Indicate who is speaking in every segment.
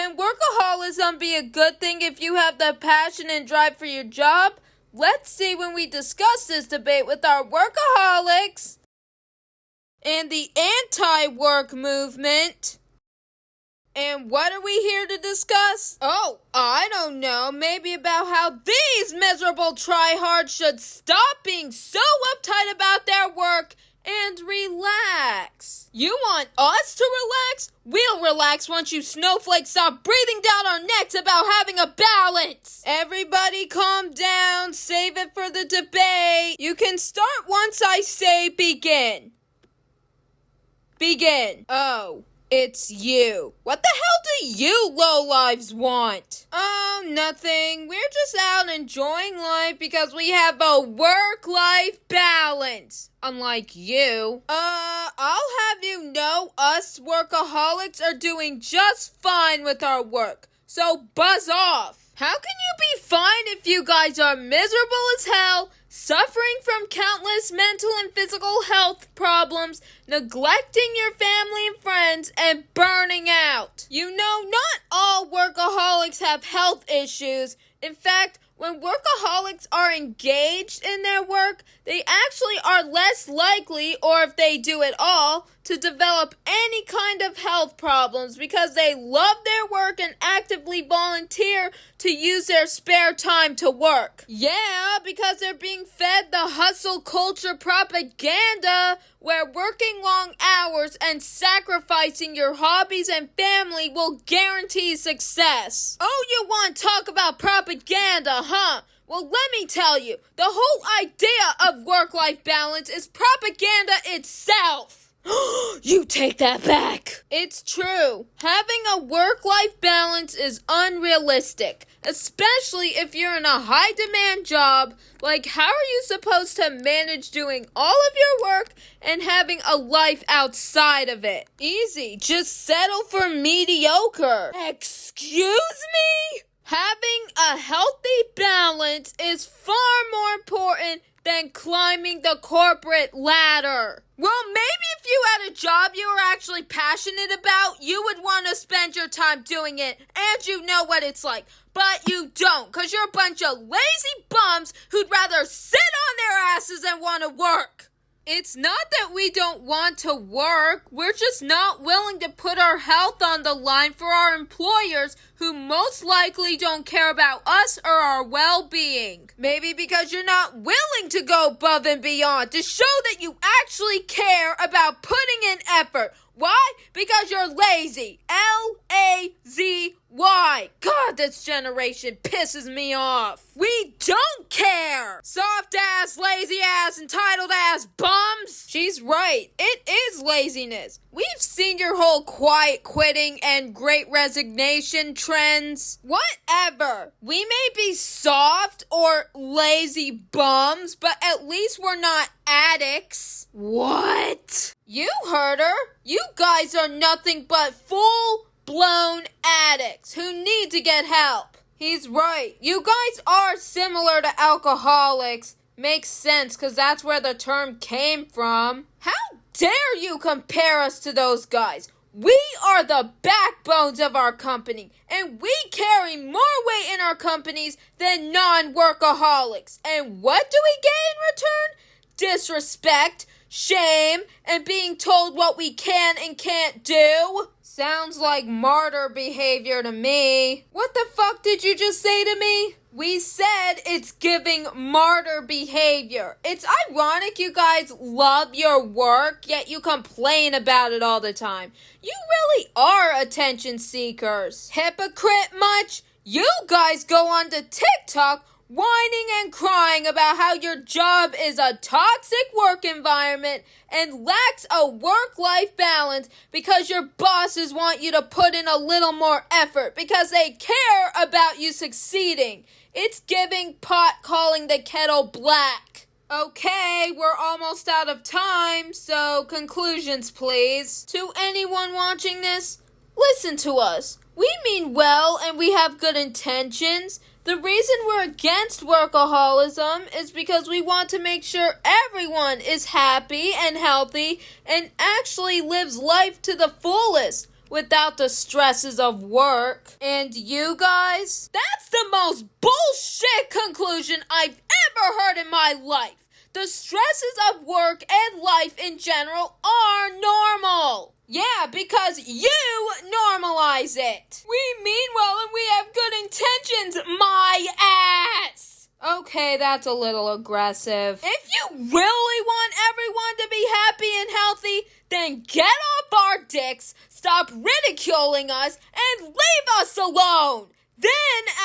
Speaker 1: Can workaholism be a good thing if you have the passion and drive for your job? Let's see when we discuss this debate with our workaholics and the anti-work movement. And what are we here to discuss? Oh, I don't know. Maybe about how these miserable tryhards should stop being so uptight about their work and relax. You want us to relax? We'll relax once you snowflakes stop breathing down our necks about having a balance. Everybody calm down. Save it for the debate. You can start once I say begin. Begin. Oh, it's you. What the hell do you lowlives want? Oh, nothing. We're just out enjoying life because we have a work-life balance. Unlike you. I'll have you know us workaholics are doing just fine with our work. So buzz off. How can you be fine if you guys are miserable as hell, suffering from countless mental and physical health problems, neglecting your family and friends, and burning out? You know, not all workaholics have health issues. In fact, when workaholics are engaged in their work, they actually are less likely, or if they do at all, to develop any kind of health problems because they love their work and actively volunteer to use their spare time to work. Yeah, because they're being fed the hustle culture propaganda where working long hours and sacrificing your hobbies and family will guarantee success. Oh, you want to talk about propaganda, huh? Well, let me tell you, the whole idea of work-life balance is propaganda itself. You take that back. It's true. Having a work-life balance is unrealistic, especially if you're in a high-demand job. Like, how are you supposed to manage doing all of your work and having a life outside of it? Easy. Just settle for mediocre. Excuse me? Having a healthy balance is far more important than climbing the corporate ladder. Well, maybe if you had a job you were actually passionate about, you would want to spend your time doing it, and you know what it's like. But you don't, because you're a bunch of lazy bums who'd rather sit on their asses than want to work. It's not that we don't want to work, we're just not willing to put our health on the line for our employers who most likely don't care about us or our well-being. Maybe because you're not willing to go above and beyond to show that you actually care about putting in effort. Why? Because you're lazy. L-A-Z-Y. God, this generation pisses me off. We don't care. Soft ass, lazy ass, entitled ass bums. She's right. It is laziness. We've seen your whole quiet quitting and great resignation trends. Whatever. We may be soft or lazy bums, but at least we're not addicts. What? You heard her. You guys are nothing but full-blown addicts who need to get help. He's right. You guys are similar to alcoholics. Makes sense, because that's where the term came from. How dare you compare us to those guys? We are the backbones of our company, and we carry more weight in our companies than non-workaholics. And what do we get in return? Disrespect, shame, and being told what we can and can't do. Sounds like martyr behavior to me. What the fuck did you just say to me? We said it's giving martyr behavior. It's ironic you guys love your work, yet you complain about it all the time. You really are attention seekers. Hypocrite much? You guys go onto TikTok whining and crying about how your job is a toxic work environment and lacks a work-life balance because your bosses want you to put in a little more effort because they care about you succeeding. It's giving pot calling the kettle black. Okay, we're almost out of time, so conclusions, please. To anyone watching this, listen to us. We mean well and we have good intentions. The reason we're against workaholism is because we want to make sure everyone is happy and healthy and actually lives life to the fullest. without the stresses of work. And you guys? That's the most bullshit conclusion I've ever heard in my life. The stresses of work and life in general are normal. Yeah, because you normalize it. We mean well and we have good intentions, my ass. Okay, that's a little aggressive. If you really want everyone to be happy and healthy, then get off our dicks, stop ridiculing us, and leave us alone. Then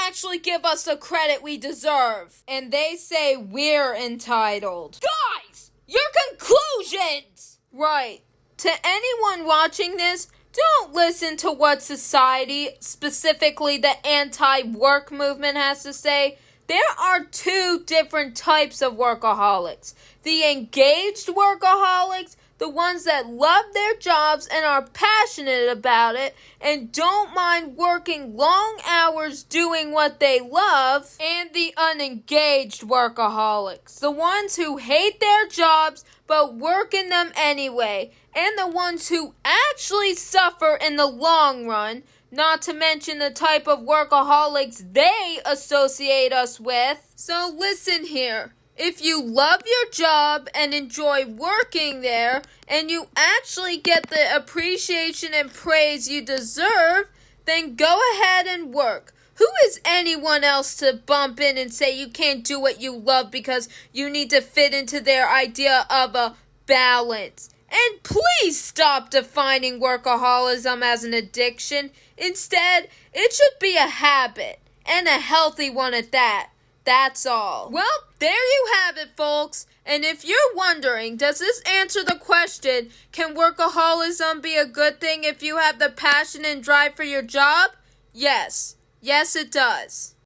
Speaker 1: actually give us the credit we deserve. And they say we're entitled. Guys, your conclusions! Right. To anyone watching this, don't listen to what society, specifically the anti-work movement, has to say. There are two different types of workaholics. The engaged workaholics, the ones that love their jobs and are passionate about it and don't mind working long hours doing what they love, and the unengaged workaholics, the ones who hate their jobs but work in them anyway, and the ones who actually suffer in the long run, not to mention the type of workaholics they associate us with. So listen here. If you love your job and enjoy working there, and you actually get the appreciation and praise you deserve, then go ahead and work. Who is anyone else to bump in and say you can't do what you love because you need to fit into their idea of a balance? And please stop defining workaholism as an addiction. Instead, it should be a habit, and a healthy one at that. That's all. Well, there you have it, folks. And if you're wondering, does this answer the question, can workaholism be a good thing if you have the passion and drive for your job? Yes. Yes, it does.